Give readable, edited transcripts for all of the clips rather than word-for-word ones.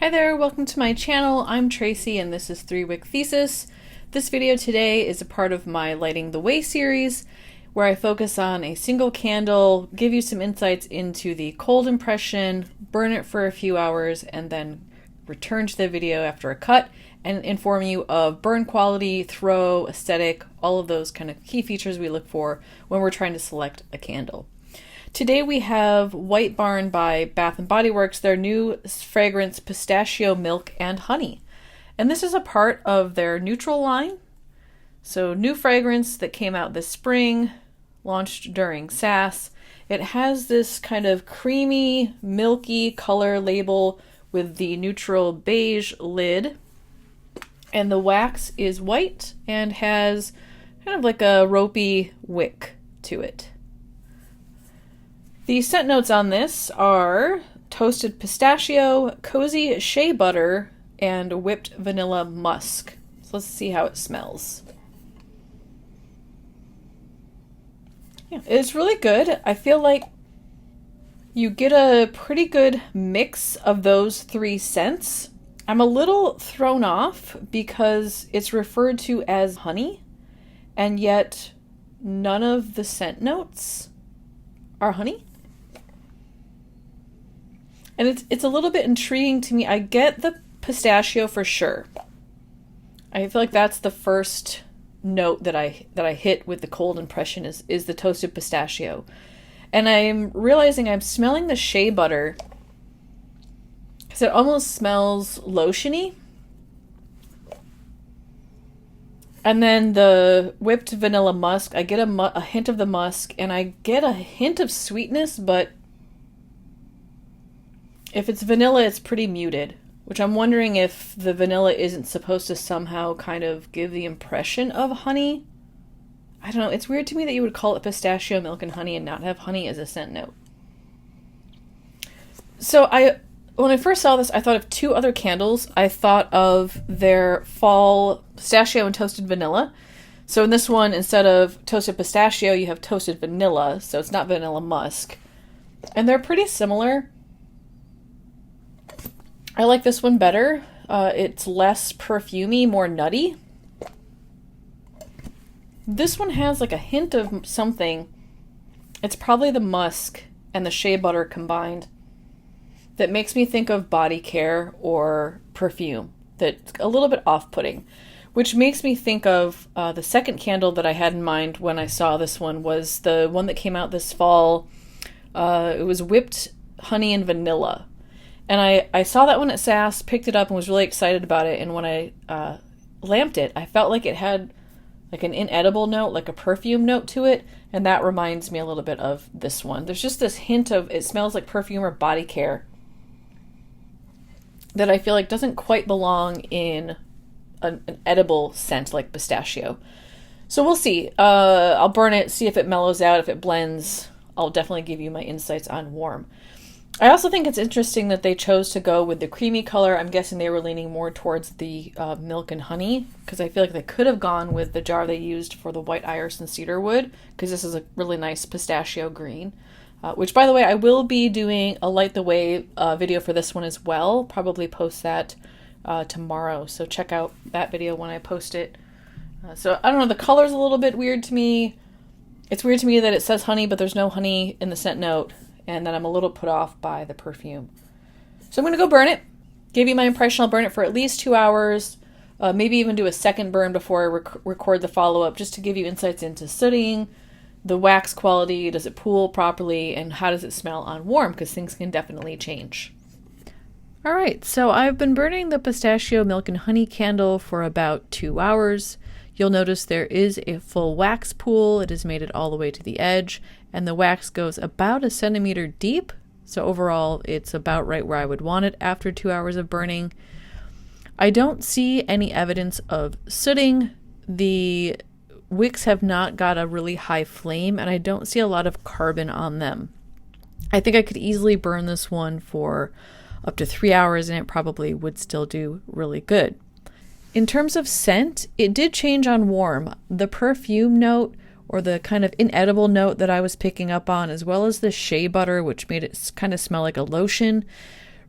Hi there, welcome to my channel. I'm Tracy and this is 3 Wick Thesis. This video today is a part of my Lighting the Way series where I focus on a single candle, give you some insights into the cold impression, burn it for a few hours, and then return to the video after a cut and inform you of burn quality, throw, aesthetic, all of those kind of key features we look for when we're trying to select a candle. Today we have White Barn by Bath&BodyWorks, their new fragrance Pistachio Milk and Honey. And this is a part of their neutral line. So new fragrance that came out this spring, launched during SAS. It has this kind of creamy, milky color label with the neutral beige lid. And the wax is white and has kind of like a ropey wick to it. The scent notes on this are toasted pistachio, cozy shea butter, and whipped vanilla musk. So let's see how it smells. Yeah, it's really good. I feel like you get a pretty good mix of those three scents. I'm a little thrown off because it's referred to as honey, and yet none of the scent notes are honey. And it's a little bit intriguing to me. I get the pistachio for sure. I feel like that's the first note that I hit with the cold impression is the toasted pistachio. And I'm realizing I'm smelling the shea butter because it almost smells lotiony. And then the whipped vanilla musk, I get a hint of the musk, and I get a hint of sweetness, but if it's vanilla, it's pretty muted, which I'm wondering if the vanilla isn't supposed to somehow kind of give the impression of honey. I don't know. It's weird to me that you would call it pistachio milk and honey and not have honey as a scent note. So when I first saw this, I thought of two other candles. I thought of their fall pistachio and toasted vanilla. So in this one, instead of toasted pistachio, you have toasted vanilla. So it's not vanilla musk. And they're pretty similar. I like this one better. It's less perfumey, more nutty. This one has like a hint of something. It's probably the musk and the shea butter combined that makes me think of body care or perfume. That's a little bit off-putting, which makes me think of the second candle that I had in mind when I saw this one was the one that came out this fall. It was whipped honey and vanilla. And I saw that one at SAS, picked it up, and was really excited about it. And when I lamped it, I felt like it had like an inedible note, like a perfume note to it. And that reminds me a little bit of this one. There's just this hint of, it smells like perfume or body care that I feel like doesn't quite belong in an edible scent like pistachio. So we'll see. I'll burn it, see if it mellows out, if it blends. I'll definitely give you my insights on warm. I also think it's interesting that they chose to go with the creamy color. I'm guessing they were leaning more towards the milk and honey, because I feel like they could have gone with the jar they used for the white iris and cedar wood, because this is a really nice pistachio green. Which, by the way, I will be doing a Light the Way video for this one as well. Probably post that tomorrow, so check out that video when I post it. So I don't know, the color's a little bit weird to me. It's weird to me that it says honey, but there's no honey in the scent note. And then I'm a little put off by the perfume. So I'm going to go burn it. Give you my impression. I'll burn it for at least 2 hours. Maybe even do a second burn before I record the follow-up, just to give you insights into sooting, the wax quality, does it pool properly, and how does it smell on warm, because things can definitely change. Alright, so I've been burning the pistachio milk and honey candle for about 2 hours. You'll notice there is a full wax pool. It has made it all the way to the edge, and the wax goes about 1 centimeter deep. So overall, it's about right where I would want it after 2 hours of burning. I don't see any evidence of sooting. The wicks have not got a really high flame, and I don't see a lot of carbon on them. I think I could easily burn this one for up to 3 hours, and it probably would still do really good. In terms of scent, it did change on warm. The perfume note, or the kind of inedible note that I was picking up on, as well as the shea butter, which made it kind of smell like a lotion,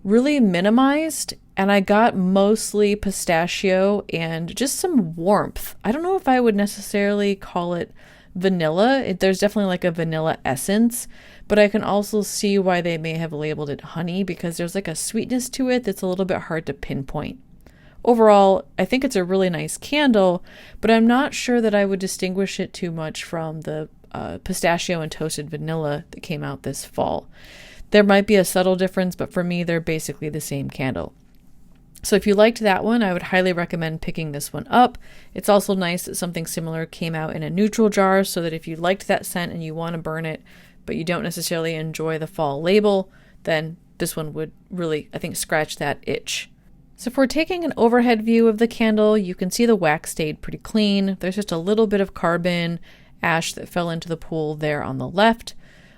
really minimized, and I got mostly pistachio and just some warmth. I don't know if I would necessarily call it vanilla. There's definitely like a vanilla essence, but I can also see why they may have labeled it honey, because there's like a sweetness to it that's a little bit hard to pinpoint. Overall, I think it's a really nice candle, but I'm not sure that I would distinguish it too much from the pistachio and toasted vanilla that came out this fall. There might be a subtle difference, but for me, they're basically the same candle. So if you liked that one, I would highly recommend picking this one up. It's also nice that something similar came out in a neutral jar, so that if you liked that scent and you want to burn it, but you don't necessarily enjoy the fall label, then this one would really, I think, scratch that itch. So if we're taking an overhead view of the candle, you can see the wax stayed pretty clean. There's just a little bit of carbon ash that fell into the pool there on the left.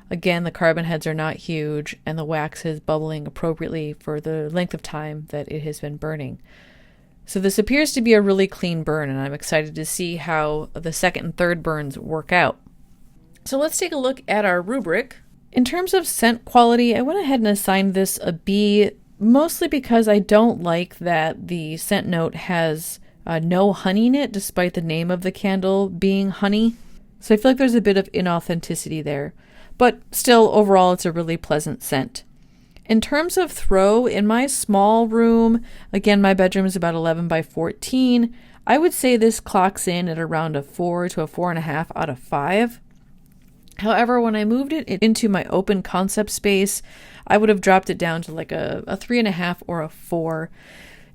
Again, the carbon heads are not huge, and the wax is bubbling appropriately for the length of time that it has been burning. So this appears to be a really clean burn, and I'm excited to see how the second and third burns work out. So let's take a look at our rubric. In terms of scent quality, I went ahead and assigned this a B, mostly because I don't like that the scent note has no honey in it, despite the name of the candle being honey. So I feel like there's a bit of inauthenticity there. But still, overall, it's a really pleasant scent. In terms of throw, in my small room, again, my bedroom is about 11 by 14, I would say this clocks in at around a 4 to a 4.5 out of 5. However, when I moved it into my open concept space, I would have dropped it down to like a 3.5 or a 4.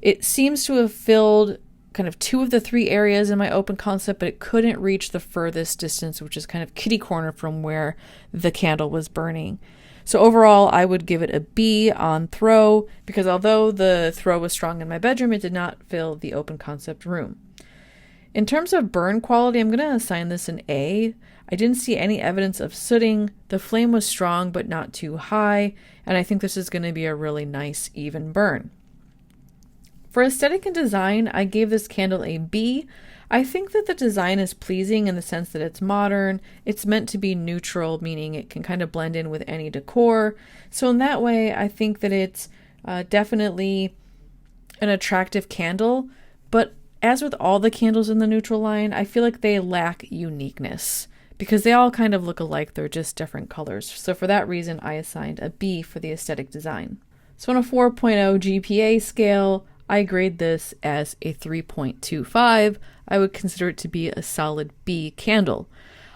It seems to have filled kind of 2 of the 3 areas in my open concept, but it couldn't reach the furthest distance, which is kind of kitty corner from where the candle was burning. So overall, I would give it a B on throw, because although the throw was strong in my bedroom, it did not fill the open concept room. In terms of burn quality, I'm going to assign this an A. I didn't see any evidence of sooting. The flame was strong, but not too high, and I think this is going to be a really nice, even burn. For aesthetic and design, I gave this candle a B. I think that the design is pleasing in the sense that it's modern. It's meant to be neutral, meaning it can kind of blend in with any decor. So in that way, I think that it's definitely an attractive candle. But as with all the candles in the neutral line, I feel like they lack uniqueness, because they all kind of look alike. They're just different colors. So for that reason, I assigned a B for the aesthetic design. So on a 4.0 GPA scale, I grade this as a 3.25. I would consider it to be a solid B candle.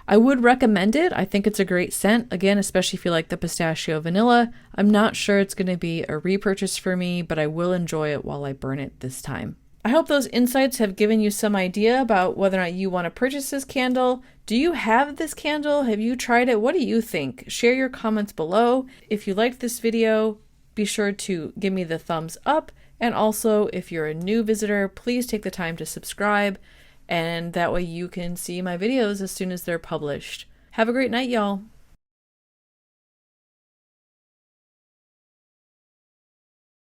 I would recommend it. I think it's a great scent. Again, especially if you like the pistachio vanilla. I'm not sure it's going to be a repurchase for me, but I will enjoy it while I burn it this time. I hope those insights have given you some idea about whether or not you want to purchase this candle. Do you have this candle? Have you tried it? What do you think? Share your comments below. If you liked this video, be sure to give me the thumbs up. And also, if you're a new visitor, please take the time to subscribe, and that way you can see my videos as soon as they're published. Have a great night, y'all.